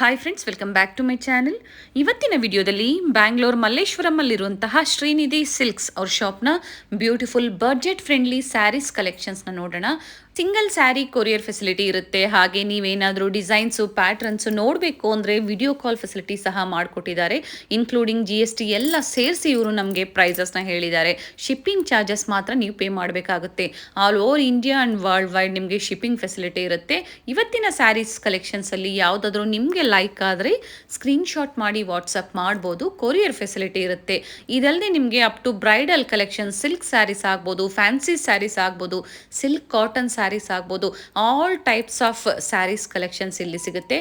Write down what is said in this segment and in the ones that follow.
Hi friends, welcome back to my channel. ಇವತ್ತಿನ ವಿಡಿಯೋದಲ್ಲಿ ಬ್ಯಾಂಗ್ಳೂರ್ ಮಲ್ಲೇಶ್ವರಮಲ್ಲಿರುವಂತಹ ಶ್ರೀನಿಧಿ ಸಿಲ್ಕ್ಸ್ ಅವ್ರ ಶಾಪ್ನ ಬ್ಯೂಟಿಫುಲ್ ಬಡ್ಜೆಟ್ ಫ್ರೆಂಡ್ಲಿ ಸ್ಯಾರೀಸ್ ಕಲೆಕ್ಷನ್ಸ್ನ ನೋಡೋಣ. ಸಿಂಗಲ್ ಸ್ಯಾರಿ ಕೊರಿಯರ್ ಫೆಸಿಲಿಟಿ ಇರುತ್ತೆ. ಹಾಗೆ ನೀವೇನಾದರೂ ಡಿಸೈನ್ಸು ಪ್ಯಾಟ್ರನ್ಸು ನೋಡಬೇಕು ಅಂದರೆ ವಿಡಿಯೋ ಕಾಲ್ ಫೆಸಿಲಿಟಿ ಸಹ ಮಾಡಿಕೊಟ್ಟಿದ್ದಾರೆ. ಇನ್ಕ್ಲೂಡಿಂಗ್ GST ಎಲ್ಲ ಸೇರಿಸಿ ಇವರು ನಮಗೆ ಪ್ರೈಸಸ್ನ ಹೇಳಿದ್ದಾರೆ. ಶಿಪ್ಪಿಂಗ್ ಚಾರ್ಜಸ್ ಮಾತ್ರ ನೀವು ಪೇ ಮಾಡಬೇಕಾಗುತ್ತೆ. All over India and world wide ನಿಮಗೆ ಶಿಪ್ಪಿಂಗ್ ಫೆಸಿಲಿಟಿ ಇರುತ್ತೆ. ಇವತ್ತಿನ ಸ್ಯಾರೀಸ್ ಕಲೆಕ್ಷನ್ಸಲ್ಲಿ ಯಾವುದಾದ್ರೂ ನಿಮಗೆ ಲೈಕ್ ಆದರೆ ಸ್ಕ್ರೀನ್ಶಾಟ್ ಮಾಡಿ ವಾಟ್ಸಪ್ ಮಾಡ್ಬೋದು. ಕೊರಿಯರ್ ಫೆಸಿಲಿಟಿ ಇರುತ್ತೆ. ಇದಲ್ಲದೆ ನಿಮಗೆ up to bridal collection, silk sarees ಆಗ್ಬೋದು, ಫ್ಯಾನ್ಸಿ ಸ್ಯಾರೀಸ್ ಆಗ್ಬೋದು, ಸಿಲ್ಕ್ ಕಾಟನ್ ಸ್ಯಾರೀಸ್ ಆಗ್ಬೋದು, all types of sarees collections ಇಲ್ಲಿ ಸಿಗುತ್ತೆ.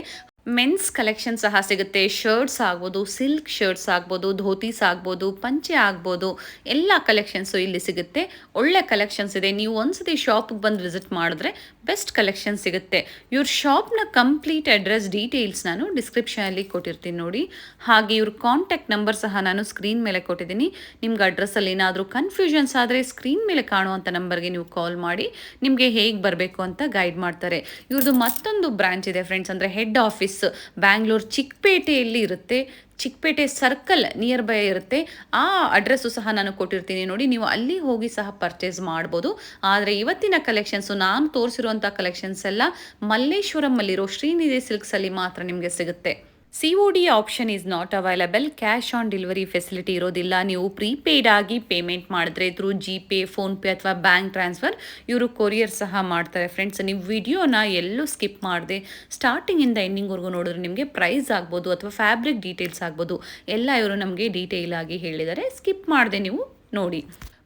ಮೆನ್ಸ್ ಕಲೆಕ್ಷನ್ ಸಹ ಸಿಗುತ್ತೆ. ಶರ್ಟ್ಸ್ ಆಗ್ಬೋದು, ಸಿಲ್ಕ್ ಶರ್ಟ್ಸ್ ಆಗ್ಬೋದು, ಧೋತೀಸ್ ಆಗ್ಬೋದು, ಪಂಚೆ ಆಗ್ಬೋದು, ಎಲ್ಲ ಕಲೆಕ್ಷನ್ಸು ಇಲ್ಲಿ ಸಿಗುತ್ತೆ. ಒಳ್ಳೆ ಕಲೆಕ್ಷನ್ಸ್ ಇದೆ. ನೀವು ಒಂದ್ಸತಿ ಶಾಪ್ಗೆ ಬಂದು ವಿಸಿಟ್ ಮಾಡಿದ್ರೆ ಬೆಸ್ಟ್ ಕಲೆಕ್ಷನ್ ಸಿಗುತ್ತೆ. ಇವ್ರ ಶಾಪ್ನ ಕಂಪ್ಲೀಟ್ ಅಡ್ರೆಸ್ ಡೀಟೇಲ್ಸ್ ನಾನು ಡಿಸ್ಕ್ರಿಪ್ಷನಲ್ಲಿ ಕೊಟ್ಟಿರ್ತೀನಿ ನೋಡಿ. ಹಾಗೆ ಇವ್ರ ಕಾಂಟ್ಯಾಕ್ಟ್ ನಂಬರ್ ಸಹ ನಾನು ಸ್ಕ್ರೀನ್ ಮೇಲೆ ಕೊಟ್ಟಿದ್ದೀನಿ. ನಿಮ್ಗೆ ಅಡ್ರೆಸ್ಸಲ್ಲಿ ಏನಾದರೂ ಕನ್ಫ್ಯೂಷನ್ಸ್ ಆದರೆ ಸ್ಕ್ರೀನ್ ಮೇಲೆ ಕಾಣುವಂಥ ನಂಬರ್ಗೆ ನೀವು ಕಾಲ್ ಮಾಡಿ ನಿಮಗೆ ಹೇಗೆ ಬರಬೇಕು ಅಂತ ಗೈಡ್ ಮಾಡ್ತಾರೆ. ಇವ್ರದ್ದು ಮತ್ತೊಂದು ಬ್ರಾಂಚ್ ಇದೆ ಫ್ರೆಂಡ್ಸ್, ಅಂದರೆ ಹೆಡ್ ಆಫೀಸ್ ಬ್ಯಾಂಗ್ಳೂರ್ ಚಿಕ್ಕಪೇಟೆಯಲ್ಲಿ ಇರುತ್ತೆ. ಚಿಕ್ಕಪೇಟೆ ಸರ್ಕಲ್ ನಿಯರ್ ಬೈ ಇರುತ್ತೆ. ಆ ಅಡ್ರೆಸ್ಸು ಸಹ ನಾನು ಕೊಟ್ಟಿರ್ತೀನಿ ನೋಡಿ. ನೀವು ಅಲ್ಲಿ ಹೋಗಿ ಸಹ ಪರ್ಚೇಸ್ ಮಾಡ್ಬೋದು. ಆದರೆ ಇವತ್ತಿನ ಕಲೆಕ್ಷನ್ಸು ನಾನು ತೋರಿಸಿರುವಂಥ ಕಲೆಕ್ಷನ್ಸ್ ಎಲ್ಲ ಮಲ್ಲೇಶ್ವರಮಲ್ಲಿರೋ ಶ್ರೀನಿಧಿ ಸಿಲ್ಕ್ಸಲ್ಲಿ ಮಾತ್ರ ನಿಮಗೆ ಸಿಗುತ್ತೆ. COD option is not available. Cash on delivery facility ಇರೋದಿಲ್ಲ. ನೀವು ಪ್ರೀಪೇಯ್ಡ್ ಆಗಿ ಪೇಮೆಂಟ್ ಮಾಡಿದ್ರೆ ಥ್ರೂ GPay, ಫೋನ್ಪೇ ಅಥವಾ ಬ್ಯಾಂಕ್ ಟ್ರಾನ್ಸ್ಫರ್ ಇವರು ಕೊರಿಯರ್ ಸಹ ಮಾಡ್ತಾರೆ. ಫ್ರೆಂಡ್ಸ್, ನೀವು ವಿಡಿಯೋನ ಎಲ್ಲೂ ಸ್ಕಿಪ್ ಮಾಡಿದೆ ಸ್ಟಾರ್ಟಿಂಗಿಂದ ಎಂಡಿಂಗ್ವರೆಗೂ ನೋಡಿದ್ರೆ ನಿಮಗೆ ಪ್ರೈಸ್ ಆಗ್ಬೋದು ಅಥವಾ ಫ್ಯಾಬ್ರಿಕ್ ಡೀಟೇಲ್ಸ್ ಆಗ್ಬೋದು ಎಲ್ಲ ಇವರು ನಮಗೆ ಡೀಟೇಲ್ ಆಗಿ ಹೇಳಿದ್ದಾರೆ. ಸ್ಕಿಪ್ ಮಾಡದೆ ನೀವು ನೋಡಿ.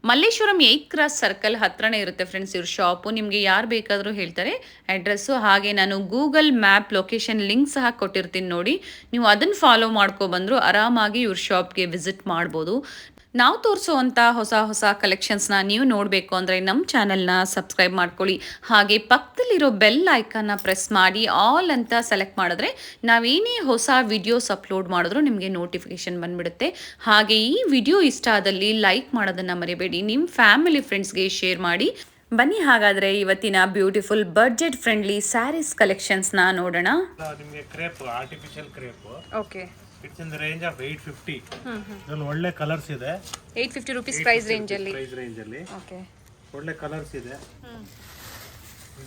ಮಲ್ಲೇಶ್ವರಂ 8th ಕ್ರಾಸ್ ಸರ್ಕಲ್ ಹತ್ರನೇ ಇರುತ್ತೆ ಫ್ರೆಂಡ್ಸ್ ಇವ್ರ ಶಾಪು. ನಿಮಗೆ ಯಾರು ಬೇಕಾದರೂ ಹೇಳ್ತಾರೆ ಅಡ್ರೆಸ್ಸು. ಹಾಗೆ ನಾನು ಗೂಗಲ್ ಮ್ಯಾಪ್ ಲೊಕೇಶನ್ ಲಿಂಕ್ ಸಹ ಕೊಟ್ಟಿರ್ತೀನಿ ನೋಡಿ. ನೀವು ಅದನ್ನು ಫಾಲೋ ಮಾಡ್ಕೊಬಂದರೂ ಆರಾಮಾಗಿ ಇವ್ರ ಶಾಪ್ಗೆ ವಿಸಿಟ್ ಮಾಡ್ಬೋದು. ನಾವು ತೋರಿಸುವಂಥ ಹೊಸ ಹೊಸ ಕಲೆಕ್ಷನ್ಸ್ನ ನೀವು ನೋಡಬೇಕು ಅಂದರೆ ನಮ್ಮ ಚಾನಲ್ನ ಸಬ್ಸ್ಕ್ರೈಬ್ ಮಾಡ್ಕೊಳ್ಳಿ. ಹಾಗೆ ಪಕ್ಕದಲ್ಲಿರೋ ಬೆಲ್ ಐಕನ್ನ ಪ್ರೆಸ್ ಮಾಡಿ ಆಲ್ ಅಂತ ಸೆಲೆಕ್ಟ್ ಮಾಡಿದ್ರೆ ನಾವೇನೇ ಹೊಸ ವಿಡಿಯೋಸ್ ಅಪ್ಲೋಡ್ ಮಾಡಿದ್ರೂ ನಿಮಗೆ ನೋಟಿಫಿಕೇಷನ್ ಬಂದುಬಿಡುತ್ತೆ. ಹಾಗೆ ಈ ವಿಡಿಯೋ ಇಷ್ಟ ಆದಲ್ಲಿ ಲೈಕ್ ಮಾಡೋದನ್ನು ಮರಿಬೇಡಿ. ನಿಮ್ಮ ಫ್ಯಾಮಿಲಿ ಫ್ರೆಂಡ್ಸ್ಗೆ ಶೇರ್ ಮಾಡಿ. ಬನ್ನಿ ಹಾಗಾದರೆ ಇವತ್ತಿನ ಬ್ಯೂಟಿಫುಲ್ ಬಡ್ಜೆಟ್ ಫ್ರೆಂಡ್ಲಿ ಸ್ಯಾರೀಸ್ ಕಲೆಕ್ಷನ್ಸ್ನ ನೋಡೋಣ. ನಿಮಗೆ crepe, artificial crepe. Okay, it's in the range of 850. ಇದರಲ್ಲಿ ಒಳ್ಳೆ ಕಲರ್ಸ್ ಇದೆ. 850 ರುಪೀಸ್ ಪ್ರೈಸ್ ರೇಂಜಲ್ಲಿ. ಓಕೆ, ಒಳ್ಳೆ ಕಲರ್ಸ್ ಇದೆ.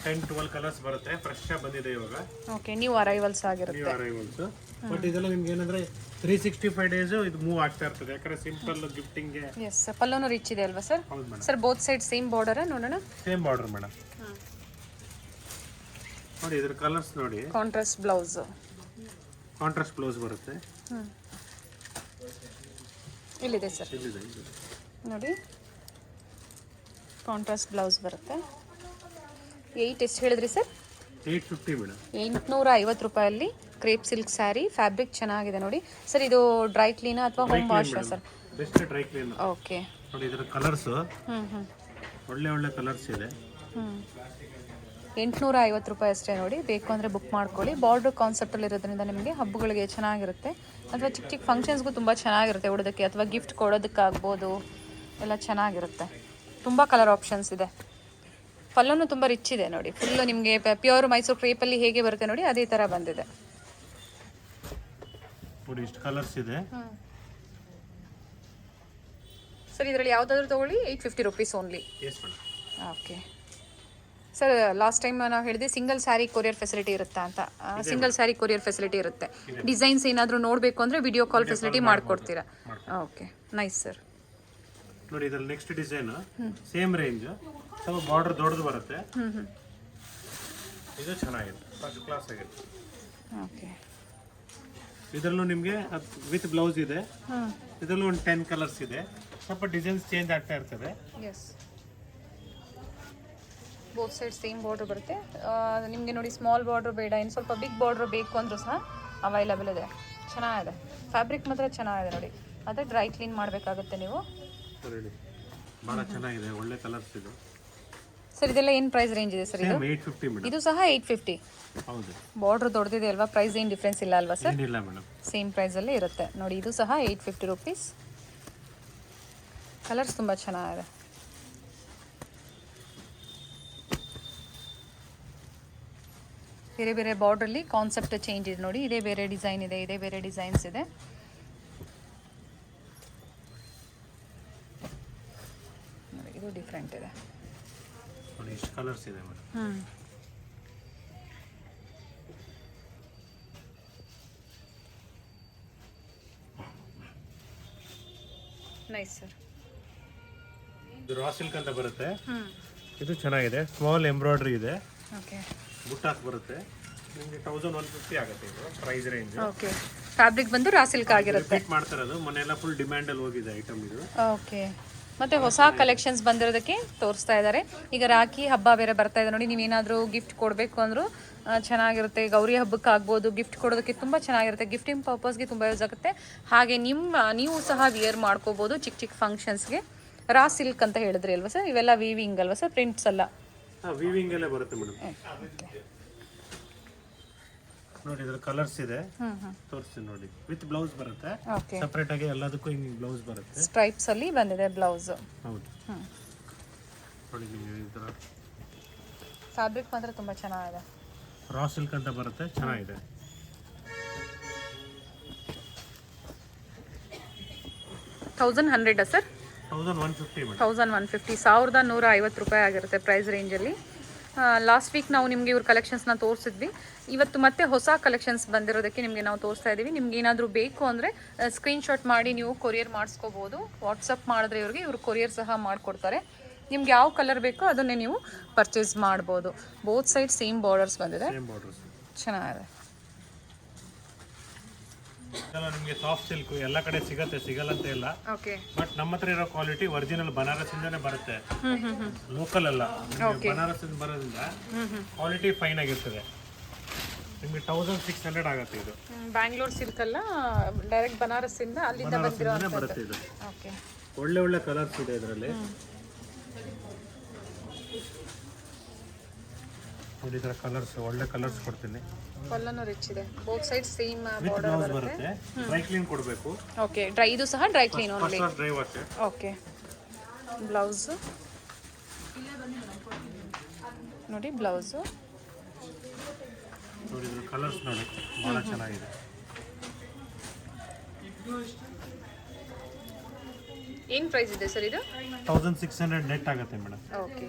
10-12 ಕಲರ್ಸ್ ಬರುತ್ತೆ. ಫ್ರೆಶ್ ಆಗಿ ಬಂದಿದೆ ಇವಾಗ. ಓಕೆ, ನ್ಯೂ ಅರೈವಲ್ಸ್ ಆಗಿರುತ್ತೆ. ಅರೈವಲ್ಸ್. ಬಟ್ ಇದೆಲ್ಲ ನಿಮ್ಗೆ ಏನಂದ್ರೆ 365 ಡೇಸ್ ಇದು ಮೂವ್ ಆಗ್ತಾ ಇರ್ತದೆ. ಯಾಕಂದ್ರೆ ಸಿಂಪಲ್ ಗಿಫ್ಟಿಂಗ್ ಗೆ. ಎಸ್, ಪಲ್ಲೋನು ರಿಚ್ ಇದೆ ಅಲ್ವಾ ಸರ್? ಹೌದು madam. Sir both side same border ನೋಡೋಣ. Same border madam. ನೋಡಿ ಇದ್ರ ಕಲರ್ಸ್ ನೋಡಿ. Contrast blouse. ಕಾಂಟ್ರಾಸ್ಟ್ ಬ್ಲೌಸ್ ಬರುತ್ತೆ. ಇಲ್ಲಿದೆ ಸರ್ ನೋಡಿ, ಕಾಂಟ್ರಾಸ್ಟ್ ಬ್ಲೌಸ್ ಬರುತ್ತೆ. 8 ಎಷ್ಟು ಹೇಳಿದ್ರಿ ಸರ್? 850 ಮೇಡಮ್. 850 ರೂಪಾಯಲ್ಲಿ ಕ್ರೇಪ್ ಸಿಲ್ಕ್ ಸ್ಯಾರಿ. ಫ್ಯಾಬ್ರಿಕ್ ಚೆನ್ನಾಗಿದೆ ನೋಡಿ ಸರ್. ಇದು ಡ್ರೈ ಕ್ಲೀನಾ ಅಥವಾ home wash sir? Best dry clean. Okay, ನೋಡಿ ಇದರ ಕಲರ್ಸ್ ಒಳ್ಳೆ ಒಳ್ಳೆ ಕಲರ್ಸ್ ಇದೆ. 850 ರೂಪಾಯಿ ಅಷ್ಟೇ ನೋಡಿ. ಬೇಕು ಅಂದರೆ ಬುಕ್ ಮಾಡ್ಕೊಳ್ಳಿ. ಬಾರ್ಡರ್ ಕಾನ್ಸೆಪ್ಟಲ್ಲಿ ಇರೋದ್ರಿಂದ ನಿಮಗೆ ಹಬ್ಬಗಳಿಗೆ ಚೆನ್ನಾಗಿರುತ್ತೆ ಅಥವಾ ಚಿಕ್ಕ ಚಿಕ್ಕ ಫಂಕ್ಷನ್ಸ್ಗೂ ತುಂಬ ಚೆನ್ನಾಗಿರುತ್ತೆ ಉಡೋದಕ್ಕೆ ಅಥವಾ ಗಿಫ್ಟ್ ಕೊಡೋದಕ್ಕಾಗ್ಬೋದು. ಎಲ್ಲ ಚೆನ್ನಾಗಿರುತ್ತೆ. ತುಂಬ ಕಲರ್ ಆಪ್ಷನ್ಸ್ ಇದೆ. ಪಲ್ಲೋನು ತುಂಬ ರಿಚ್ ಇದೆ ನೋಡಿ. ಫುಲ್ಲು ನಿಮಗೆ ಪ್ಯೂರ್ ಮೈಸೂರು ಕ್ರೇಪಲ್ಲಿ ಹೇಗೆ ಬರುತ್ತೆ ನೋಡಿ ಅದೇ ಥರ ಬಂದಿದೆ. ಇಷ್ಟು ಕಲರ್ಸ್ ಇದೆ ಸರ್. ಇದರಲ್ಲಿ ಯಾವುದಾದ್ರೂ ತೊಗೊಳ್ಳಿ, 850 rupees only. Yes madam. Okay sir, last time ನಾವು ಹೇಳಿದೆ ಸಿಂಗಲ್ ಸ್ಯಾರಿ ಕೊರಿಯರ್ ಫೆಸಿಲಿಟಿ ಇರುತ್ತಾ ಅಂತ. ಸಿಂಗಲ್ ಸ್ಯಾರಿ ಕೊರಿಯರ್ ಫೆಸಿಲಿಟಿ ಇರುತ್ತೆ. ಡಿಸೈನ್ಸ್ ಏನಾದರೂ ನೋಡಬೇಕು ಅಂದರೆ ವಿಡಿಯೋ ಕಾಲ್ ಫೆಸಿಲಿಟಿ ಮಾಡಿಕೊಡ್ತೀರಾ? Okay, nice sir. ನೋಡಿ ಇದರಲ್ಲಿ ನೆಕ್ಸ್ಟ್ ಡಿಸೈನ್ ಸೇಮ್ ರೇಂಜ್, ಸ್ವಲ್ಪ ಬಾರ್ಡರ್ ದೊಡ್ಡದು ಬರುತ್ತೆ. ಇದು ಚೆನ್ನಾಗಿದೆ, ಫಸ್ಟ್ ಕ್ಲಾಸ್ ಆಗಿದೆ. ಓಕೆ, ಇದರಲ್ಲೂ ನಿಮಗೆ ವಿತ್ ಬ್ಲೌಸ್ ಇದೆ. ಇದರಲ್ಲೂ ಒಂದು 10 ಕಲರ್ಸ್ ಇದೆ. ಸ್ವಲ್ಪ ಡಿಸೈನ್ಸ್ ಚೇಂಜ್ ಆಗ್ತಾ ಇರ್ತದೆ. Yes, both side same border ಬರುತ್ತೆ. ನಿಮಗೆ ನೋಡಿ ಸ್ಮಾಲ್ ಬಾರ್ಡ್ರ್ ಬೇಡ, ಇನ್ನು ಸ್ವಲ್ಪ ಬಿಗ್ ಬಾರ್ಡ್ರ್ ಬೇಕು ಅಂದರೂ ಸಹ ಅವೈಲಬಲ್ ಇದೆ. ಚೆನ್ನಾಗಿದೆ. ಫ್ಯಾಬ್ರಿಕ್ ಮಾತ್ರ ಚೆನ್ನಾಗಿದೆ ನೋಡಿ. ಅದೇ ಡ್ರೈ ಕ್ಲೀನ್ ಮಾಡಬೇಕಾಗುತ್ತೆ ನೀವು. ಭಾಳ ಚೆನ್ನಾಗಿದೆ, ಒಳ್ಳೆ ಕಲರ್ಸ್ ಇದು. ಸರ್ ಇದೆಲ್ಲ ಏನು ಪ್ರೈಸ್ ರೇಂಜ್ ಇದೆ ಸರ್? ಇದು 850 ಮೇಡಮ್. ಇದು ಸಹ 850. ಹೌದು, ಬಾರ್ಡ್ರ್ ದೊಡ್ಡದಿದೆ ಅಲ್ವಾ? ಪ್ರೈಸ್ ಏನು ಡಿಫ್ರೆನ್ಸ್ ಇಲ್ಲ ಅಲ್ವಾ ಸರ್? ಏನಿಲ್ಲ ಮೇಡಮ್, ಸೇಮ್ ಪ್ರೈಸಲ್ಲೇ ಇರುತ್ತೆ ನೋಡಿ. ಇದು ಸಹ 850 ರುಪೀಸ್. ಕಲರ್ಸ್ ತುಂಬ ಚೆನ್ನಾಗಿದೆ. ಬೇರೆ ಬೇರೆ ಬಾರ್ಡ್ರಲ್ಲಿ ಕಾನ್ಸೆಪ್ಟ್ ಚೇಂಜ್ ಇದೆ ನೋಡಿ. ಇದೇ ಬೇರೆ ಡಿಸೈನ್ ಇದೆ, ಇದೇ ಬೇರೆ ಡಿಸೈನ್ಸ್ ಇದೆ. ಇದು ಡಿಫ್ರೆಂಟ್ ಇದೆ ನೋಡಿ, ಇಷ್ಟು ಕಲರ್ಸ್ ಇದೆ ಮೇಡಮ್. Nice sir. ಇದು ರಾ ಸಿಲ್ಕ್ ಅಂತ ಬರುತ್ತೆ. ಇದು ಚೆನ್ನಾಗಿದೆ, ಸ್ಮಾಲ್ ಎಂಬ್ರಾಯ್ಡ್ರಿ ಇದೆ. ಓಕೆ, ಬುಟ್ಟಾಸ್ ಬರುತ್ತೆ. ನಿಮಗೆ 1150 ಆಗುತ್ತೆ ಇದು ಪ್ರೈಸ್ ರೇಂಜ್. ಓಕೆ, ಫ್ಯಾಬ್ರಿಕ್ ಬಂದು ರಾ ಸಿಲ್ಕ್ ಆಗಿರುತ್ತೆ. ರಿಪೀಟ್ ಮಾಡ್ತಿರೋದು, ಮನೆಯೆಲ್ಲ ಫುಲ್ ಡಿಮ್ಯಾಂಡ್ ಅಲ್ಲಿ ಹೋಗಿದೆ ಐಟಮ್ ಇದು. ಓಕೆ, ಮತ್ತೆ ಹೊಸ ಕಲೆಕ್ಷನ್ಸ್ ಬಂದಿರೋದಕ್ಕೆ ತೋರಿಸ್ತಾ ಇದ್ದಾರೆ. ಈಗ ರಾಖಿ ಹಬ್ಬ ಬೇರೆ ಬರ್ತಾ ಇದೆ ನೋಡಿ. ನೀವೇನಾದರೂ ಗಿಫ್ಟ್ ಕೊಡಬೇಕು ಅಂದರೂ ಚೆನ್ನಾಗಿರುತ್ತೆ. ಗೌರಿ ಹಬ್ಬಕ್ಕೆ ಆಗ್ಬೋದು, ಗಿಫ್ಟ್ ಕೊಡೋದಕ್ಕೆ ತುಂಬ ಚೆನ್ನಾಗಿರುತ್ತೆ. ಗಿಫ್ಟಿಂಗ್ ಪರ್ಪಸ್ಗೆ ತುಂಬ ಯೂಸ್ ಆಗುತ್ತೆ. ಹಾಗೆ ನೀವು ಸಹ ವಿಯರ್ ಮಾಡ್ಕೋಬೋದು ಚಿಕ್ಕ ಚಿಕ್ಕ ಫಂಕ್ಷನ್ಸ್ಗೆ. ರಾ ಸಿಲ್ಕ್ ಅಂತ ಹೇಳಿದ್ರಿ ಅಲ್ವಾ ಸರ್? ಇವೆಲ್ಲ ವೀವಿಂಗ್ ಅಲ್ವಾ ಸರ್? ಪ್ರಿಂಟ್ಸ್ ಅಲ್ಲ? ವೀವಿಂಗ್ ಅಲ್ಲೇ ಬರುತ್ತೆ ಮೇಡಮ್. ನೋಡಿ, ಇದರ ಕಲರ್ಸ್ ಇದೆ, ತೋರಿಸ್ತೀನಿ ನೋಡಿ. ವಿತ್ ಬ್ಲೌಸ್ ಬರುತ್ತೆ. ಓಕೆ, ಸೆಪರೇಟ್ ಆಗಿ ಎಲ್ಲದಕ್ಕೂ ಹಿಂಗೆ ಬ್ಲೌಸ್ ಬರುತ್ತೆ. ಸ್ಟ್ರೈಪ್ಸ್ ಅಲ್ಲಿ ಬಂದಿದೆ ಬ್ಲೌಸ್. ಹೌದು, ನೋಡಿ ನಿಮಗೆ ಇದರ ಫ್ಯಾಬ್ರಿಕ್ ಮಾತ್ರ ತುಂಬ ಚೆನ್ನಾಗಿದೆ. ರಾ ಸಿಲ್ಕ್ ಅಂತ ಬರುತ್ತೆ, ಚೆನ್ನಾಗಿದೆ. $1100 ಸರ್? 1150 ಮೇಡಮ್. 1150, $1150 ಆಗಿರುತ್ತೆ ಪ್ರೈಸ್ ರೇಂಜಲ್ಲಿ. ಲಾಸ್ಟ್ ವೀಕ್ ನಾವು ನಿಮಗೆ ಇವ್ರ ಕಲೆಕ್ಷನ್ಸ್ನ ತೋರಿಸಿದ್ವಿ. ಇವತ್ತು ಮತ್ತೆ ಹೊಸ ಕಲೆಕ್ಷನ್ಸ್ ಬಂದಿರೋದಕ್ಕೆ ನಿಮಗೆ ನಾವು ತೋರಿಸ್ತಾ ಇದ್ದೀವಿ. ನಿಮ್ಗೆ ಏನಾದರೂ ಬೇಕು ಅಂದರೆ ಸ್ಕ್ರೀನ್ಶಾಟ್ ಮಾಡಿ ನೀವು ಕೊರಿಯರ್ ಮಾಡಿಸ್ಕೋಬೋದು. ವಾಟ್ಸಪ್ ಮಾಡಿದ್ರೆ ಇವರು ಕೊರಿಯರ್ ಸಹ ಮಾಡಿಕೊಡ್ತಾರೆ. ನಿಮ್ಗೆ ಯಾವ ಕಲರ್ ಬೇಕೋ ಅದನ್ನೇ ನೀವು ಪರ್ಚೇಸ್ ಮಾಡ್ಬೋದು. ಬೋತ್ ಸೈಡ್ ಸೇಮ್ ಬಾರ್ಡರ್ಸ್ ಬಂದಿದೆ, ಚೆನ್ನಾಗಿದೆ. ನಿಮಗೆ ಸಾಫ್ಟ್ ಸಿಲ್ಕ್ ಎಲ್ಲ ಕಡೆ ಸಿಗತ್ತೆ, ಸಿಗಲ್ಲ ಅಂತ ಇಲ್ಲ. ಓಕೆ, ಬಟ್ ನಮ್ಮ ಹತ್ರ ಇರೋ ಕ್ವಾಲಿಟಿ ಒರಿಜಿನಲ್ ಬನಾರಸ್ ಇಂದಾನೆ ಬರುತ್ತೆ, ಲೋಕಲ್ ಅಲ್ಲ. ಬನಾರಸ್ ಇಂದ ಬರೋದ್ರಿಂದ ಕ್ವಾಲಿಟಿ ಫೈನ್ ಆಗಿರ್ತದೆ. ನಿಮಗೆ 1600 ಆಗುತ್ತೆ ಇದು. ಬ್ಯಾಂಗ್ಳೂರ್ ಸಿಲ್ಕ್ ಅಲ್ಲ, ಡೈರೆಕ್ಟ್ ಬನಾರಸ್ ಇಂದ ಅಲ್ಲಿಂದ ಬರುತ್ತೆ ಇದು. ಓಕೆ, ಒಳ್ಳೆ ಒಳ್ಳೆ ಕಲರ್ಸ್ ಇದೆ ಇದರಲ್ಲಿ. ನೋಡಿ, ಇದರ ಕಲರ್ಸ್ ಒಳ್ಳೆ ಕಲರ್ಸ್ ಕೊಡ್ತೀನಿ. ಕಲ್ಲನ್ನು ರಿಚ್ ಇದೆ. ಬೋತ್ ಸೈಡ್ ಸೇಮ್ ಬಾರ್ಡರ್ ಬರುತ್ತೆ. ಡ್ರೈ ಕ್ಲೀನ್ ಕೊಡಬೇಕು. ಓಕೆ, ಡ್ರೈ ಇದು ಸಹ dry clean only. Dry wash. Okay, blouse ನೋಡಿ, ಬ್ಲೌಸು ನೋಡಿ, ಇದರ ಕಲರ್ಸ್ ನೋಡಿ, ಬಹಳ ಚೆನ್ನಾಗಿದೆ. ಏನು ಪ್ರೈಸ್ ಇದೆ ಸರ್ ಇದು? 1600 ನೆಟ್ ಆಗುತ್ತೆ madam. Okay,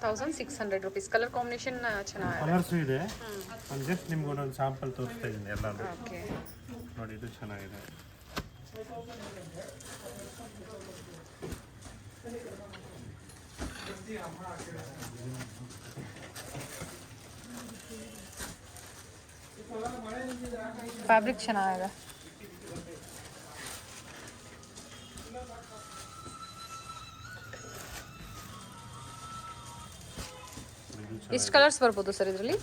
1600 rupees. Colour combination ಚೆನ್ನಾಗಿದೆ. ಕಲರ್ಸ್ ಇದೆ. ನಾನು ಜಸ್ಟ್ ನಿಮ್ಗೆ ಒಂದೊಂದು ಸ್ಯಾಂಪಲ್ ತೋರಿಸ್ತಾ ಇದ್ದೀನಿ ಎಲ್ಲಾನು. ಓಕೆ, ನೋಡಿ, ಇದು ಚೆನ್ನಾಗಿದೆ. ಫ್ಯಾಬ್ರಿಕ್ ಚೆನ್ನಾಗಿದೆ. ಎಷ್ಟು ಕಲರ್ಸ್ ಬರ್ಬೋದು ಸರ್ ಇದರಲ್ಲಿ?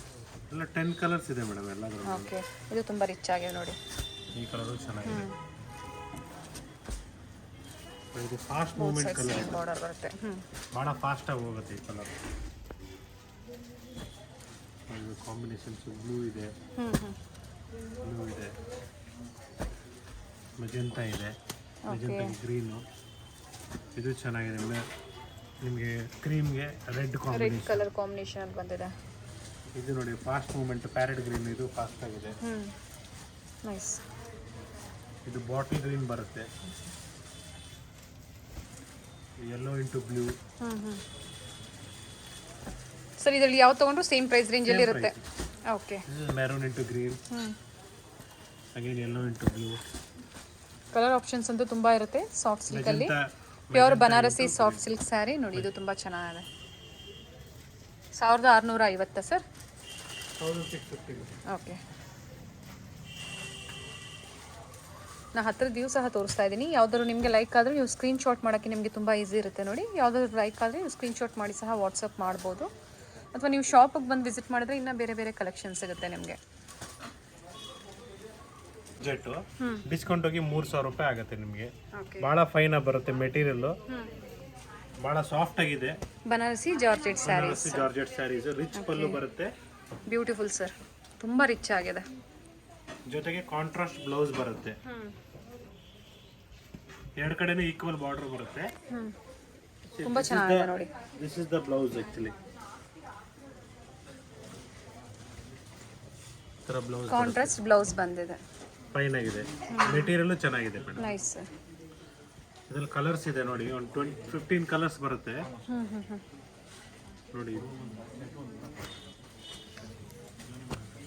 ಎಲ್ಲ 10 ಕಲರ್ಸ್ ಇದೆ ಮೇಡಮ್ ಎಲ್ಲಾದ್ರೂ. ಓಕೆ, ಇದು ತುಂಬ ರಿಚ್ ಆಗಿದೆ ನೋಡಿ. ಈ ಕಲರು ಚೆನ್ನಾಗಿದೆ. ಇದು ಫಾಸ್ಟ್ ಮೂವ್ಮೆಂಟ್ ಕಲರ್, ಬಾರ್ಡರ್ ಬರುತ್ತೆ. ಬಹಳ ಫಾಸ್ಟ್ ಆಗಿ ಹೋಗುತ್ತೆ ಈ ಕಲರ್. ಇದು ಕಾಂಬಿನೇಷನ್ಸ್ ಬ್ಲೂ ಇದೆ, ಬ್ಲೂ ಇದೆ, ಮೆಜೆಂಟಾ ಇದೆ, ಮೆಜೆಂಟಾ ಗ್ರೀನು. ಇದು ಚೆನ್ನಾಗಿದೆ. ನಿಮಗೆ ಕ್ರೀಮ್ಗೆ ರೆಡ್ ಕಾಂಬಿನೇಷನ್, ಕಲರ್ ಕಾಂಬಿನೇಷನ್ ಅಲ್ಲಿ ಬಂದಿದೆ. ಇದು ನೋಡಿ, ಫಾಸ್ಟ್ ಮೂವ್ಮೆಂಟ್ ಪ್ಯಾರೆಟ್ ಗ್ರೀನ್. ಇದು ಫಾಸ್ಟ್ ಆಗಿದೆ. ನೈಸ್. ಇದು ಬಾಟಲ್ ಗ್ರೀನ್ ಬರುತ್ತೆ. Yellow into blue. ಸರ್ ಇದರಲ್ಲಿ ಯಾವ ತಗೊಂಡ್ರು ಸೇಮ್ ಪ್ರೈಸ್ ರೇಂಜ್ ಅಲ್ಲಿ ಇರುತ್ತೆ. Okay, maroon into green, again yellow into blue. Colour options ಅಂತೂ ತುಂಬಾ ಇರುತ್ತೆ. ಸಾಫ್ಟ್ ಸಿಲ್ಕ್ ಅಲ್ಲಿ pure Banarasi soft silk sari ನೋಡಿ, ಇದು ತುಂಬ ಚೆನ್ನಾಗಿದೆ. 1650 ಸರ್? 1650. ಓಕೆ, ನಾ ಹತ್ತಿರದ ಸಹ ತೋರಿಸ್ತಾ ಇದ್ದೀನಿ. ಯಾವುದಾದ್ರು ನಿಮಗೆ ಲೈಕ್ ಆದರೆ ನೀವು ಸ್ಕ್ರೀನ್ಶಾಟ್ ಮಾಡೋಕ್ಕೆ ನಿಮಗೆ ತುಂಬ ಈಸಿ ಇರುತ್ತೆ ನೋಡಿ. ಯಾವುದಾದ್ರು ಲೈಕ್ ಆದರೆ ನೀವು ಸ್ಕ್ರೀನ್ಶಾಟ್ ಮಾಡಿ ಸಹ ವಾಟ್ಸಪ್ ಮಾಡ್ಬೋದು. ಅಥವಾ ನೀವು ಶಾಪಿಗೆ ಬಂದು ವಿಸಿಟ್ ಮಾಡಿದ್ರೆ ಇನ್ನೂ ಬೇರೆ ಬೇರೆ ಕಲೆಕ್ಷನ್ ಸಿಗುತ್ತೆ ನಿಮಗೆ. ಜೆಟ್ಟು ಡಿಸ್ಕೌಂಟ್ ಹೋಗಿ 3000 ರೂಪಾಯಿ ಆಗುತ್ತೆ ನಿಮಗೆ. ಭಾಳ ಫೈನ್ ಆಗಿ ಬರುತ್ತೆ ಮೆಟೀರಿಯಲ್, ಭಾಳ ಸಾಫ್ಟ್ ಆಗಿದೆ. Banarasi georgette saris, georgette saris, rich pallu ಬರುತ್ತೆ. ಬ್ಯೂಟಿಫುಲ್ ಸರ್, ತುಂಬ ರಿಚ್ ಆಗಿದೆ. ಜೊತೆಗೆ ಕಾಂಟ್ರಾಸ್ಟ್ ಬ್ಲೌಸ್ ಬರುತ್ತೆ. ಎರಡು ಕಡೆನೂ ಈಕ್ವಲ್ ಬಾರ್ಡರ್ ಬರುತ್ತೆ. ತುಂಬ ಚೆನ್ನಾಗಿದೆ ನೋಡಿ. This is the blouse actually. ಥರ ಬ್ಲೌಸ್ ಕಾಂಟ್ರಾಸ್ಟ್ ಬ್ಲೌಸ್ ಬಂದಿದೆ. ಫೈನ್ ಆಗಿದೆ, ಮೆಟೀರಿಯಲ್ ಚೆನ್ನಾಗಿದೆ ಮೇಡಮ್. Nice sir. ಇದ್ರಲ್ಲಿ ಕಲರ್ಸ್ ಇದೆ ನೋಡಿ, ಒಂದು 15 ಕಲರ್ಸ್ ಬರುತ್ತೆ ನೋಡಿ.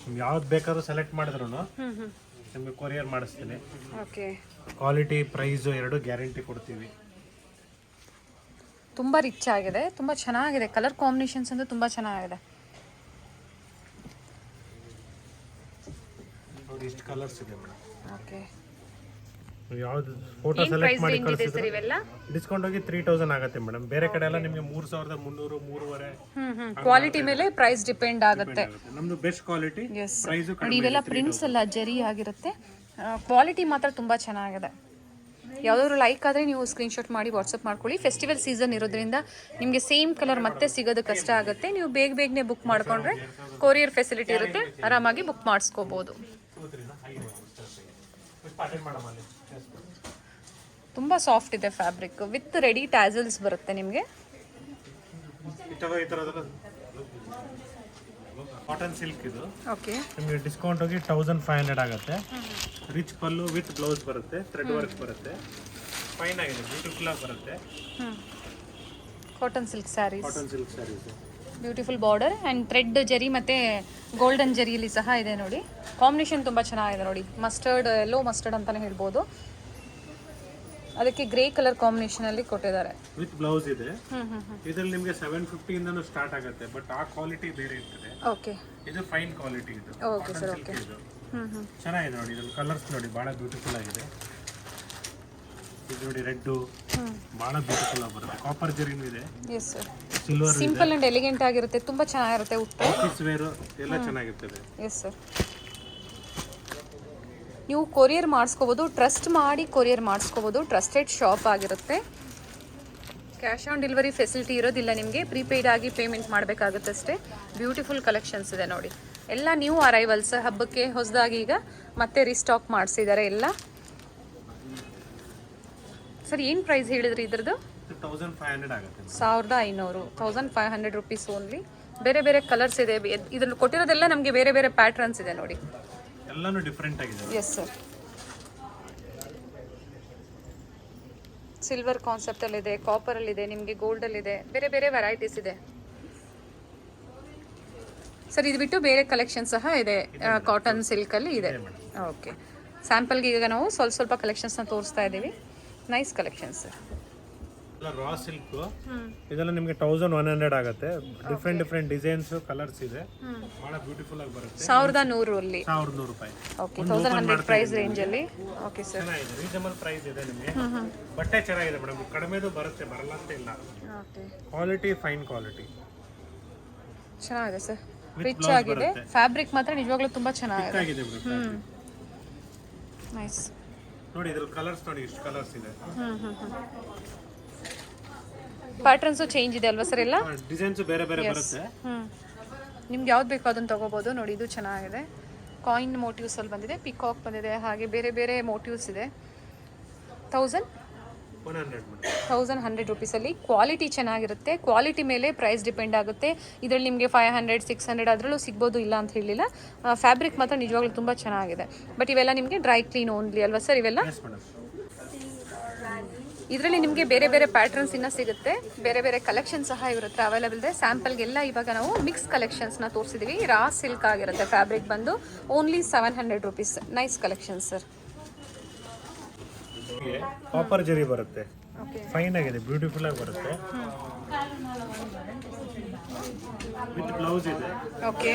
ನಿಮ್ಗೆ ಯಾವ್ದು ಬೇಕಾದ್ರೂ ಸೆಲೆಕ್ಟ್ ಮಾಡಿದ್ರು ನಿಮಗೆ ಕೊರಿಯರ್ ಮಾಡಿಸ್ತೀನಿ. ಓಕೆ. ಕ್ವಾಲಿಟಿ ಪ್ರೈಸು ಎರಡು ಗ್ಯಾರಂಟಿ ಕೊಡ್ತೀವಿ. ತುಂಬ ರಿಚ್ ಆಗಿದೆ, ತುಂಬ ಚೆನ್ನಾಗಿದೆ. ಕಲರ್ ಕಾಂಬಿನೇಷನ್ಸ್ ಅಂತೂ ತುಂಬ ಚೆನ್ನಾಗಿದೆ. ನೋಡಿ ಇಷ್ಟು ಕಲರ್ಸ್ ಇದೆ ಮೇಡಮ್. ಓಕೆ. ಯಾವ್ದು ಫೋಟೋ ಸೆಲೆಕ್ಟ್ ಮಾಡಿ ಕಳಿಸಿದ್ರೆ ಇವೆಲ್ಲ ಡಿಸ್ಕೌಂಟ್ ಹೋಗಿ 3000 ಆಗುತ್ತೆ ಮೇಡಮ್. ಬೇರೆ ಕಡೆ ಎಲ್ಲ ನಿಮಗೆ 3300 3,500. ಕ್ವಾಲಿಟಿ ಮೇಲೆ ಪ್ರೈಸ್ ಡಿಪೆಂಡ್ ಆಗುತ್ತೆ. ನಮ್ದು ಬೆಸ್ಟ್ ಕ್ವಾಲಿಟಿ, ಪ್ರೈಸ್ ನೋಡಿ ಇವೆಲ್ಲ ಪ್ರಿಂಟ್ಸ್ ಎಲ್ಲ ಜರಿ ಆಗಿರುತ್ತೆ. ಕ್ವಾಲಿಟಿ ಮಾತ್ರ ತುಂಬ ಚೆನ್ನಾಗಿದೆ. ಯಾವುದಾದ್ರು ಲೈಕ್ ಆದರೆ ನೀವು ಸ್ಕ್ರೀನ್ಶಾಟ್ ಮಾಡಿ ವಾಟ್ಸಪ್ ಮಾಡ್ಕೊಳ್ಳಿ. ಫೆಸ್ಟಿವಲ್ ಸೀಸನ್ ಇರೋದ್ರಿಂದ ನಿಮಗೆ ಸೇಮ್ ಕಲರ್ ಮತ್ತೆ ಸಿಗೋದು ಕಷ್ಟ ಆಗುತ್ತೆ. ನೀವು ಬೇಗನೆ ಬುಕ್ ಮಾಡ್ಕೊಂಡ್ರೆ ಕೊರಿಯರ್ ಫೆಸಿಲಿಟಿ ಇರುತ್ತೆ, ಆರಾಮಾಗಿ ಬುಕ್ ಮಾಡಿಸ್ಕೋಬೋದು. ತುಂಬ ಸಾಫ್ಟ್ ಇದೆ ಫ್ಯಾಬ್ರಿಕ್, ವಿತ್ ರೆಡಿ ಟ್ಯಾಸಲ್ಸ್ ಬರುತ್ತೆ ನಿಮಗೆ. ಕಾಟನ್ ಸಿಲ್ಕ್ ಇದು. ಓಕೆ. ನಿಮಗೆ ಡಿಸ್ಕೌಂಟ್ ಹೋಗಿ 1500 ಆಗುತ್ತೆ. ರಿಚ್ ಪಲ್ಲು ವಿತ್ ಬ್ಲೌಸ್ ಬರುತ್ತೆ, ಥ್ರೆಡ್ ವರ್ಕ್ ಬರುತ್ತೆ. ಫೈನ್ ಆಗಿದೆ, ಬ್ಯೂಟಿಫುಲ್ ಆಗಿ ಬರುತ್ತೆ. Cotton silk sarees. Cotton silk sarees. Beautiful border and thread zari ಮತ್ತು ಗೋಲ್ಡನ್ ಜರಿಯಲ್ಲಿ ಸಹ ಇದೆ ನೋಡಿ. ಕಾಂಬಿನೇಷನ್ ತುಂಬ ಚೆನ್ನಾಗಿದೆ ನೋಡಿ. ಮಸ್ಟರ್ಡ್, ಎಲ್ಲೋ ಮಸ್ಟರ್ಡ್ ಅಂತಲೇ ಹೇಳ್ಬೋದು. ಅದಕ್ಕೆ ಗ್ರೇ ಕಲರ್ ಕಾಂಬಿನೇಷನಲ್ಲಿ ಕೊಟ್ಟಿದ್ದಾರೆ. ವಿತ್ ಬ್ಲೌಸ್ ಇದೆ. ಇದರಲ್ಲಿ ನಿಮಗೆ 750 ಇಂದನೂ ಸ್ಟಾರ್ಟ್ ಆಗುತ್ತೆ, ಬಟ್ ಆ ಕ್ವಾಲಿಟಿ ಬೇರೆ ಇರ್ತದೆ. ಓಕೆ. ಇದು ಫೈನ್ ಕ್ವಾಲಿಟಿ ಇದು. Okay sir. ಓಕೆ. ಚೆನ್ನಾಗಿದೆ ನೋಡಿ. ಇದ್ರಲ್ಲಿ ಕಲರ್ಸ್ ನೋಡಿ, ಭಾಳ ಬ್ಯೂಟಿಫುಲ್ ಆಗಿದೆ. ಇದು ನೋಡಿ ರೆಡ್ಡು, ಭಾಳ ಬ್ಯೂಟಿಫುಲ್ ಆಗಿ ಬರುತ್ತೆ. ಕಾಪರ್ ಜರಿನೂ ಇದೆ. Yes sir. Silver, simple and elegant ಆಗಿರುತ್ತೆ, ತುಂಬ ಚೆನ್ನಾಗಿರುತ್ತೆ. ಉಟ್ಟು ಆಫೀಸ್ ವೇರ್ ಎಲ್ಲ ಚೆನ್ನಾಗಿರ್ತದೆ. Yes sir. ನೀವು ಕೊರಿಯರ್ ಮಾಡಿಸ್ಕೋಬೋದು, ಟ್ರಸ್ಟ್ ಮಾಡಿ ಕೊರಿಯರ್ ಮಾಡಿಸ್ಕೋಬೋದು. ಟ್ರಸ್ಟೆಡ್ ಶಾಪ್ ಆಗಿರುತ್ತೆ. ಕ್ಯಾಶ್ ಆನ್ ಡೆಲಿವರಿ ಫೆಸಿಲಿಟಿ ಇರೋದಿಲ್ಲ ನಿಮಗೆ, ಪ್ರೀಪೇಯ್ಡ್ ಆಗಿ ಪೇಮೆಂಟ್ ಮಾಡಬೇಕಾಗುತ್ತೆ ಅಷ್ಟೇ. ಬ್ಯೂಟಿಫುಲ್ ಕಲೆಕ್ಷನ್ಸ್ ಇದೆ ನೋಡಿ. ಎಲ್ಲ ನ್ಯೂ ಅರೈವಲ್ಸ್, ಹಬ್ಬಕ್ಕೆ ಹೊಸದಾಗಿ ಈಗ ಮತ್ತೆ ರೀಸ್ಟಾಕ್ ಮಾಡಿಸಿದ್ದಾರೆ ಎಲ್ಲ. ಸರ್ ಏನು ಪ್ರೈಸ್ ಹೇಳಿದ್ರಿ ಇದ್ರದ್ದು? 1500 ಆಗುತ್ತೆ. 1500, 1500 ರುಪೀಸ್ ಓನ್ಲಿ. ಬೇರೆ ಬೇರೆ ಕಲರ್ಸ್ ಇದೆ. ಇದ್ರಲ್ಲಿ ಕೊಟ್ಟಿರೋದೆಲ್ಲ ನಮಗೆ ಬೇರೆ ಬೇರೆ ಪ್ಯಾಟ್ರನ್ಸ್ ಇದೆ ನೋಡಿ. ಎಲ್ಲಾನು ಡಿಫರೆಂಟ್ ಆಗಿದೆ. Yes sir. ಸಿಲ್ವರ್ ಕಾನ್ಸೆಪ್ಟಲ್ಲಿದೆ, ಕಾಪರಲ್ಲಿದೆ, ನಿಮಗೆ ಗೋಲ್ಡಲ್ಲಿದೆ, ಬೇರೆ ಬೇರೆ ವೆರೈಟೀಸ್ ಇದೆ ಸರ್. ಇದು ಬಿಟ್ಟು ಬೇರೆ ಕಲೆಕ್ಷನ್ ಸಹ ಇದೆ, ಕಾಟನ್ ಸಿಲ್ಕಲ್ಲಿ ಇದೆ. ಓಕೆ. ಸ್ಯಾಂಪಲ್ಗೆ ಈಗ ನಾವು ಸ್ವಲ್ಪ ಕಲೆಕ್ಷನ್ಸ್ನ ತೋರಿಸ್ತಾ ಇದ್ದೀವಿ. Nice collections sir. Raw silk ಇದೆಲ್ಲ ನಿಮಗೆ 1100 ಆಗುತ್ತೆ. ಡಿಫರೆಂಟ್ ಡಿಸೈನ್ಸ್, ಕಲರ್ಸ್ ಇದೆ. ಬಹಳ ಬ್ಯೂಟಿಫುಲ್ ಆಗಿ ಬರುತ್ತೆ. 1100 ಅಲ್ಲಿ 1100 ರೂಪಾಯಿ. ಓಕೆ. 1100 ಪ್ರೈಸ್ ರೇಂಜ್ ಅಲ್ಲಿ. Okay sir. ಚೆನ್ನಾಗಿದೆ, ರೀಸನಬಲ್ ಪ್ರೈಸ್ ಇದೆ ನಿಮಗೆ. ಬಟ್ಟೆ ಚೆನ್ನಾಗಿದೆ ಮೇಡಮ್, ಕಡಿಮೆದು ಬರುತ್ತೆ, ಬರಲ್ಲ ಅಂತ ಇಲ್ಲ. ಓಕೆ. ಕ್ವಾಲಿಟಿ ಫೈನ್ ಕ್ವಾಲಿಟಿ ಚೆನ್ನಾಗಿದೆ ಸರ್. ರಿಚ್ ಆಗಿದೆ. ಫ್ಯಾಬ್ರಿಕ್ ಮಾತ್ರ ನಿಜವಾಗ್ಲೂ ತುಂಬಾ ಚೆನ್ನಾಗಿದೆ. ನೈಸ್ ನೋಡಿ. ಇದ್ರ ಕಲರ್ಸ್ ನೋಡಿ, ಇಷ್ಟು ಕಲರ್ಸ್ ಇದೆ. ಪ್ಯಾಟರ್ನ್ಸು ಚೇಂಜ್ ಇದೆ ಅಲ್ವಾ ಸರ್? ಎಲ್ಲ ಡಿಸೈನ್ಸ್ ಬೇರೆ ಬೇರೆ ಬರುತ್ತೆ. ನಿಮ್ಗೆ ಯಾವ್ದು ಬೇಕೋ ಅದನ್ನು ತಗೋಬಹುದು. ನೋಡಿ ಇದು ಚೆನ್ನಾಗಿದೆ. ಕಾಯಿನ್ ಮೋಟಿವ್ಸ್ ಅಲ್ಲಿ ಬಂದಿದೆ, ಪಿಕಾಕ್ ಬಂದಿದೆ, ಹಾಗೆ ಬೇರೆ ಬೇರೆ ಮೋಟಿವ್ಸ್ ಇದೆ. 1100 ರುಪೀಸಲ್ಲಿ ಕ್ವಾಲಿಟಿ ಚೆನ್ನಾಗಿರುತ್ತೆ. ಕ್ವಾಲಿಟಿ ಮೇಲೆ ಪ್ರೈಸ್ ಡಿಪೆಂಡ್ ಆಗುತ್ತೆ. ಇದರಲ್ಲಿ ನಿಮಗೆ 500, 600 ಅದರಲ್ಲೂ ಸಿಗ್ಬೋದು, ಇಲ್ಲ ಅಂತ ಹೇಳಿಲ್ಲ. ಫ್ಯಾಬ್ರಿಕ್ ಮಾತ್ರ ನಿಜವಾಗ್ಲೂ ತುಂಬ ಚೆನ್ನಾಗಿದೆ. ಬಟ್ ಇವೆಲ್ಲ ನಿಮಗೆ ಡ್ರೈ ಕ್ಲೀನ್ ಓನ್ಲಿ ಅಲ್ವಾ ಸರ್ ಇವೆಲ್ಲ? ಇದರಲ್ಲಿ ನಿಮಗೆ ಬೇರೆ ಬೇರೆ ಪ್ಯಾಟರ್ನ್ಸ್ ಇನ್ನೂ ಸಿಗುತ್ತೆ, ಬೇರೆ ಬೇರೆ ಕಲೆಕ್ಷನ್ ಸಹ ಇರುತ್ತೆ ಅವೈಲೇಬಲ್ ಇದೆ. ಸ್ಯಾಂಪಲ್ಗೆಲ್ಲ ಇವಾಗ ನಾವು ಮಿಕ್ಸ್ ಕಲೆಕ್ಷನ್ಸ್ನ ತೋರಿಸಿದ್ದೀವಿ. ರಾ ಸಿಲ್ಕ್ ಆಗಿರುತ್ತೆ. ಫ್ಯಾಬ್ರಿಕ್ ಬಂದು only 700 rupees. Nice collection sir. Copper ಜರಿ ಬರುತ್ತೆ, ಫೈನ್ ಆಗಿದೆ, ಬ್ಯೂಟಿಫುಲ್ ಆಗಿ ಬರುತ್ತೆ. ವಿತ್ ಬ್ಲೌಸ್ ಇದೆ. Okay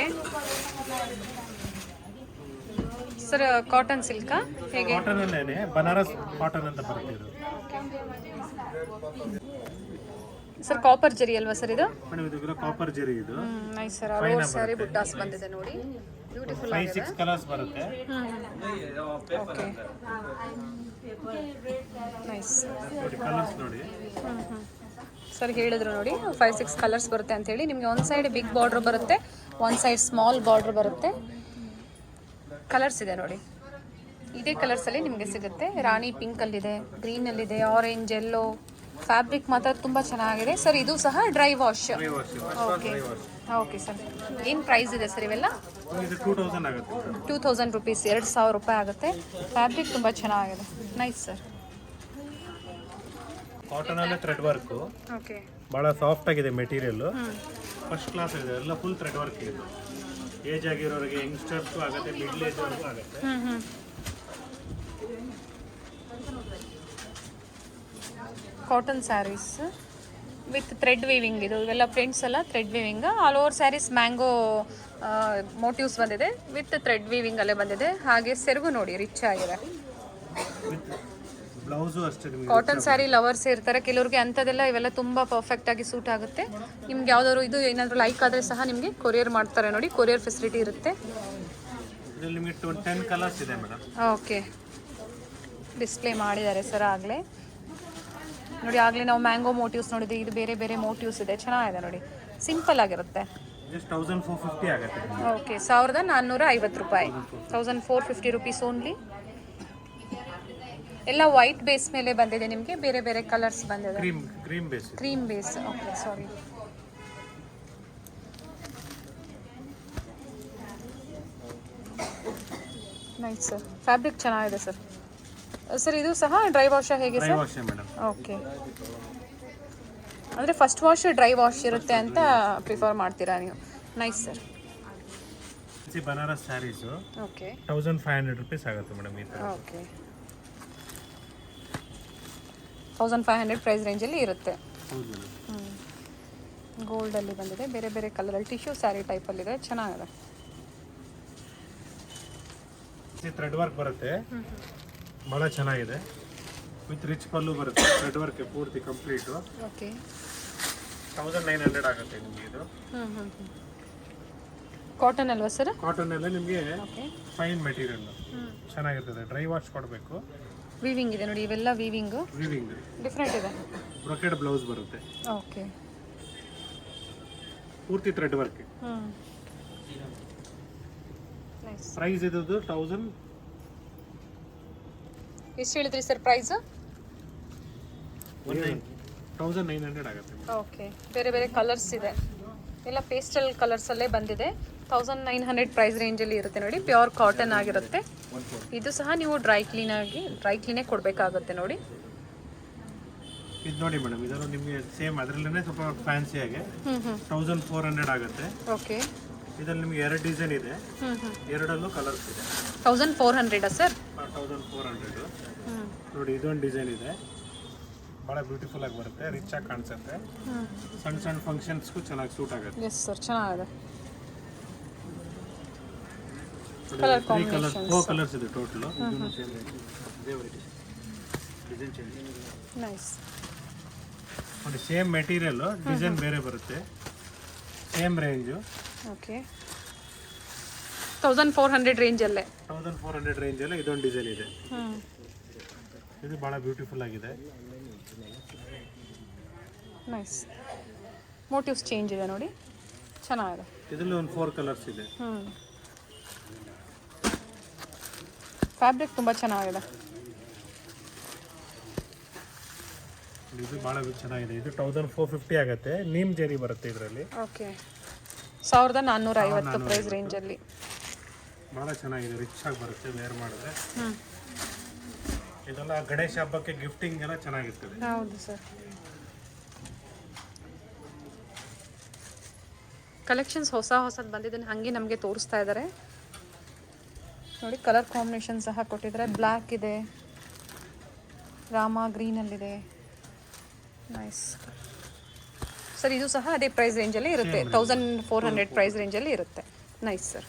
sir. ಕಾಟನ್ ಸಿಲ್ಕಾ ಹೇಗೆ? ಕಾಟನ್ ಅಲ್ಲೇನೆ, ಬನಾರಸ್ ಕಾಟನ್ ಅಂತ ಬರುತ್ತೆ ಇದು ಸರ್. ಕಾಪರ್ ಜರಿ ಅಲ್ವಾ ಸರ್ ಇದು? ಮೇಡಮ್ ಇದು ಕಾಪರ್ ಜರಿ ಇದು. Nice sir. Allover sari buttas ಬಂದಿದೆ ನೋಡಿ, ಬ್ಯೂಟಿಫುಲ್ ಆಗಿದೆ. 5-6 ಕಲರ್ಸ್ ಬರುತ್ತೆ. ಓಕೆ. ನೈಸ್ ಕಲರ್ಸ್ ನೋಡಿ ಸರ್. ಹೇಳಿದ್ರು ನೋಡಿ 5-6 ಕಲರ್ಸ್ ಬರುತ್ತೆ ಅಂತ ಹೇಳಿ. ನಿಮಗೆ ಒಂದು ಸೈಡ್ ಬಿಗ್ ಬಾರ್ಡರ್ ಬರುತ್ತೆ, ಒಂದು ಸೈಡ್ ಸ್ಮಾಲ್ ಬಾರ್ಡರ್ ಬರುತ್ತೆ. ಕಲರ್ಸ್ ಇದೆ ನೋಡಿ, ಇದೇ ಕಲರ್ಸಲ್ಲಿ ನಿಮಗೆ ಸಿಗುತ್ತೆ. ರಾಣಿ ಪಿಂಕಲ್ಲಿದೆ, ಗ್ರೀನಲ್ಲಿದೆ, ಆರೆಂಜ್, ಎಲ್ಲೋ. ಫ್ಯಾಬ್ರಿಕ್ ಮಾತ್ರ ತುಂಬ ಚೆನ್ನಾಗಿದೆ ಸರ್. ಇದು ಸಹ dry wash. Okay. Okay sir. ಏನು ಪ್ರೈಸ್ ಇದೆ ಸರ್ ಇವೆಲ್ಲ? ಇದು 2000 ಆಗುತ್ತೆ. 2000 ರುಪೀಸ್, 2000 ರೂಪಾಯಿ ಆಗುತ್ತೆ. ಫ್ಯಾಬ್ರಿಕ್ ತುಂಬ ಚೆನ್ನಾಗಿದೆ. Nice sir. ಕಾಟನ್ ಅಲ್ಲೇ ಥ್ರೆಡ್ ವರ್ಕು, ಓಕೆ. ಭಾಳ ಸಾಫ್ಟ್ ಆಗಿದೆ ಮೆಟೀರಿಯಲ್, ಫಸ್ಟ್ ಕ್ಲಾಸ್ ಇದೆ. ಎಲ್ಲ ಫುಲ್ ಥ್ರೆಡ್ ವರ್ಕ್ ಇದೆ. ಏಜ್ ಆಗಿರೋರಿಗೆ, ಯಂಗ್ಸ್ಟರ್ಸ್ಗೂ ಆಗುತ್ತೆ, ಮಿಡ್ಲ್ ಏಜ್ವರೆಗೂ ಆಗುತ್ತೆ. Cotton sarees with thread weaving. ಇದು ಇವೆಲ್ಲ ಪ್ರಿಂಟ್ಸ್ ಎಲ್ಲ thread weaving. All over sarees mango motifs ಬಂದಿದೆ, ವಿತ್ ಥ್ರೆಡ್ ವೀವಿಂಗ್ ಅಲ್ಲೇ ಬಂದಿದೆ. ಹಾಗೆ ಸೆರಗು ನೋಡಿ ರಿಚ್ ಆಗಿದೆ. ಬ್ಲೌಸು ಅಷ್ಟೇ. ಕಾಟನ್ ಸ್ಯಾರಿ ಲವರ್ಸ್ ಇರ್ತಾರೆ ಕೆಲವ್ರಿಗೆ, ಅಂಥದ್ದೆಲ್ಲ ಇವೆಲ್ಲ ತುಂಬ ಪರ್ಫೆಕ್ಟ್ ಆಗಿ ಸೂಟ್ ಆಗುತ್ತೆ. ನಿಮ್ಗೆ ಯಾವ್ದಾದ್ರು ಇದು ಏನಾದರೂ ಲೈಕ್ ಆದರೆ ಸಹ ನಿಮಗೆ ಕೊರಿಯರ್ ಮಾಡ್ತಾರೆ ನೋಡಿ, ಕೊರಿಯರ್ ಫೆಸಿಲಿಟಿ ಇರುತ್ತೆ. ಇದರಲ್ಲಿ ನಿಮಗೆ 10 ಕಲರ್ಸ್ ಇದೆ ಮೇಡಮ್. ಓಕೆ, ಡಿಸ್ಪ್ಲೇ ಮಾಡಿದ್ದಾರೆ ಸರ್ ಆಗಲೇ ನೋಡಿ. ಆಗಲೇ ನಾವು ಮ್ಯಾಂಗೋ ಮೋಟಿವ್ಸ್ ನೋಡಿದ್ವಿ, ಇದು ಬೇರೆ ಬೇರೆ ಮೋಟಿವ್ಸ್ ಇದೆ, ಚೆನ್ನಾಗಿದೆ ನೋಡಿ. ಸಿಂಪಲ್ ಆಗಿರುತ್ತೆ. ಜಸ್ಟ್ 1450 ಆಗುತ್ತೆ. ಓಕೆ, 1450 ರೂಪಾಯಿ, 1450 ರುಪೀಸ್ ಓನ್ಲಿ. ಎಲ್ಲ ವೈಟ್ ಬೇಸ್ ಮೇಲೆ ಬಂದಿದೆ ನಿಮಗೆ, ಬೇರೆ ಬೇರೆ ಕಲರ್ಸ್ ಬಂದಿದೆ. Cream base. Cream base, okay sari. Nice sir, fabric ಚೆನ್ನಾಗಿದೆ ಸರ್. ಸರ್ ಇದು ಸಹ ಡ್ರೈ ವಾಶ್ ಹೇಗೆ dry sir? Wash madam. Okay, ಅಂದರೆ ಫಸ್ಟ್ ವಾಶ್ ಡ್ರೈ ವಾಶ್ ಇರುತ್ತೆ ಅಂತ ಪ್ರಿಫರ್ ಮಾಡ್ತೀರಾ ನೀವು? Nice sir. Banaras sarees okay, 1500 rupees ಆಗುತ್ತೆ ಮೇಡಮ್. ಈ ಥರ ಓಕೆ, 1500 ಪ್ರೈಸ್ ರೇಂಜಲ್ಲಿ ಇರುತ್ತೆ. ಹೌದು ಮೇಡಮ್. ಗೋಲ್ಡಲ್ಲಿ ಬಂದಿದೆ, ಬೇರೆ ಬೇರೆ ಕಲರಲ್ಲಿ ಟಿಶ್ಯೂ ಸ್ಯಾರಿ ಟೈಪಲ್ಲಿದೆ, ಚೆನ್ನಾಗಿದೆ. ಥ್ರೆಡ್ ವರ್ಕ್ ಬರುತ್ತೆ, ಭಾಳ ಚೆನ್ನಾಗಿದೆ. ವಿತ್ ರಿಚ್ ಪಲ್ಲು ಬರುತ್ತೆ, ಥ್ರೆಡ್ ವರ್ಕ್ ಪೂರ್ತಿ ಕಂಪ್ಲೀಟು. ಓಕೆ, 1900 ಆಗುತ್ತೆ ನಿಮಗೆ. ಇದು ಕಾಟನ್ ಅಲ್ವಾ ಸರ್? ಕಾಟನ್ ಎಲ್ಲ ನಿಮಗೆ ಓಕೆ, ಫೈನ್ ಮೆಟೀರಿಯಲ್, ಚೆನ್ನಾಗಿರ್ತದೆ. ಡ್ರೈ ವಾಶ್ ಕೊಡಬೇಕು. ವೀವಿಂಗ್ ಇದೆ ನೋಡಿ, ಇವೆಲ್ಲ ವೀವಿಂಗು ವೀವಿಂಗ್ ಡಿಫ್ರೆಂಟ್ ಇದೆ. ಬ್ರೊಕೆಡ್ ಬ್ಲೌಸ್ ಬರುತ್ತೆ, ಓಕೆ, ಪೂರ್ತಿ ಥ್ರೆಡ್ ವರ್ಕ್. ನೈಸ್. ಪ್ರೈಸ್ ಇದ್ದು 1000. ಎಷ್ಟು ಹೇಳಿದ್ರಿ ಸರ್ ಪ್ರೈಸ್? 1900 ಆಗುತ್ತೆ. ಓಕೆ, ಬೇರೆ ಬೇರೆ ಕಲರ್ಸ್ ಇದೆ, ಎಲ್ಲ ಪೇಸ್ಟಲ್ ಕಲರ್ಸಲ್ಲೇ ಬಂದಿದೆ. 1900 ಪ್ರೈಸ್ ರೇಂಜಲ್ಲಿ ಇರುತ್ತೆ ನೋಡಿ. ಪ್ಯೂರ್ ಕಾಟನ್ ಆಗಿರುತ್ತೆ. ಇದು ಸಹ ನೀವು ಡ್ರೈ ಕ್ಲೀನೇ ಕೊಡಬೇಕಾಗುತ್ತೆ ನೋಡಿ. ಇದು ನೋಡಿ ಮೇಡಮ್, ಇದನ್ನು ನಿಮಗೆ ಸೇಮ್ ಅದರಲ್ಲೇ ಸ್ವಲ್ಪ ಫ್ಯಾನ್ಸಿ ಆಗಿ 1400 ಆಗುತ್ತೆ. ಓಕೆ, ಇದರಲ್ಲಿ ನಿಮಗೆ 2 ಡಿಸೈನ್ ಇದೆ, ಎರಡಲ್ಲೂ ಕಲರ್ಸ್ ಇದೆ. 1400 ಸರ್? 1400. ನೋಡಿ, ಇದೊಂದು ಡಿಸೈನ್ ಇದೆ, ಭಾಳ ಬ್ಯೂಟಿಫುಲ್ ಆಗಿ ಬರುತ್ತೆ, ರಿಚ್ ಆಗಿ ಕಾಣಿಸುತ್ತೆ. ಸಣ್ಣ ಸಣ್ಣ ಫಂಕ್ಷನ್ಸ್ಗೂ ಚೆನ್ನಾಗಿ ಸೂಟ್ ಆಗುತ್ತೆ. ಎಸ್ ಸರ್, ಚೆನ್ನಾಗಿದೆ. ಕಲರ್ ಕಾಂಬಿನೇಷನ್ 4 ಕಲರ್ಸ್ ಇದೆ ಟೋಟಲ್. ನೈಸ್. ನೋಡಿ, ಸೇಮ್ ಮೆಟೀರಿಯಲ್, ಡಿಸೈನ್ ಬೇರೆ ಬರುತ್ತೆ, ಸೇಮ್ ರೇಂಜು. ಓಕೆ, 1400 ರೇಂಜಲ್ಲೇ. 1400 ರೇಂಜಲ್ಲೇ ಇದೊಂದು ಡಿಸೈನ್ ಇದೆ. ಇದು ಭಾಳ ಬ್ಯೂಟಿಫುಲ್ ಆಗಿದೆ. ನೈಸ್. ಮೋಟಿವ್ಸ್ ಚೇಂಜ್ ಇದೆ ನೋಡಿ, ಚೆನ್ನಾಗಿದೆ. ಇದರಲ್ಲಿ ಒಂದು 4 ಕಲರ್ಸ್ ಇದೆ. ಫ್ಯಾಬ್ರಿಕ್ ತುಂಬ ಚೆನ್ನಾಗಿದೆ. ಇದು ಭಾಳ ಚೆನ್ನಾಗಿದೆ. ಇದು 1450 ಆಗುತ್ತೆ. ನೀಮ್ ಜರಿ ಬರುತ್ತೆ ಇದರಲ್ಲಿ. ಓಕೆ, 1450 ಪ್ರೈಸ್ ರೇಂಜಲ್ಲಿ. ಭಾಳ ಚೆನ್ನಾಗಿದೆ, ರಿಚ್ ಆಗಿ ಬರುತ್ತೆ ವೇರ್ ಮಾಡಿದ್ರೆ. ಇದೆಲ್ಲ ಗಣೇಶ ಹಬ್ಬಕ್ಕೆ ಗಿಫ್ಟಿಂಗ್ ಎಲ್ಲ ಚೆನ್ನಾಗಿರ್ತದೆ. ಹೌದು ಸರ್. ಕಲೆಕ್ಷನ್ಸ್ ಹೊಸದು ಬಂದಿದೆ, ಹಾಗೆ ನಮಗೆ ತೋರಿಸ್ತಾ ಇದ್ದಾರೆ ನೋಡಿ. ಕಲರ್ ಕಾಂಬಿನೇಷನ್ ಸಹ ಕೊಟ್ಟಿದ್ದಾರೆ. ಬ್ಲ್ಯಾಕ್ ಇದೆ, ರಾಮ ಗ್ರೀನಲ್ಲಿದೆ. Nice sir. ಇದು ಸಹ ಅದೇ ಪ್ರೈಸ್ ರೇಂಜಲ್ಲಿ ಇರುತ್ತೆ, 1400 ಪ್ರೈಸ್ ರೇಂಜಲ್ಲಿ ಇರುತ್ತೆ. Nice sir.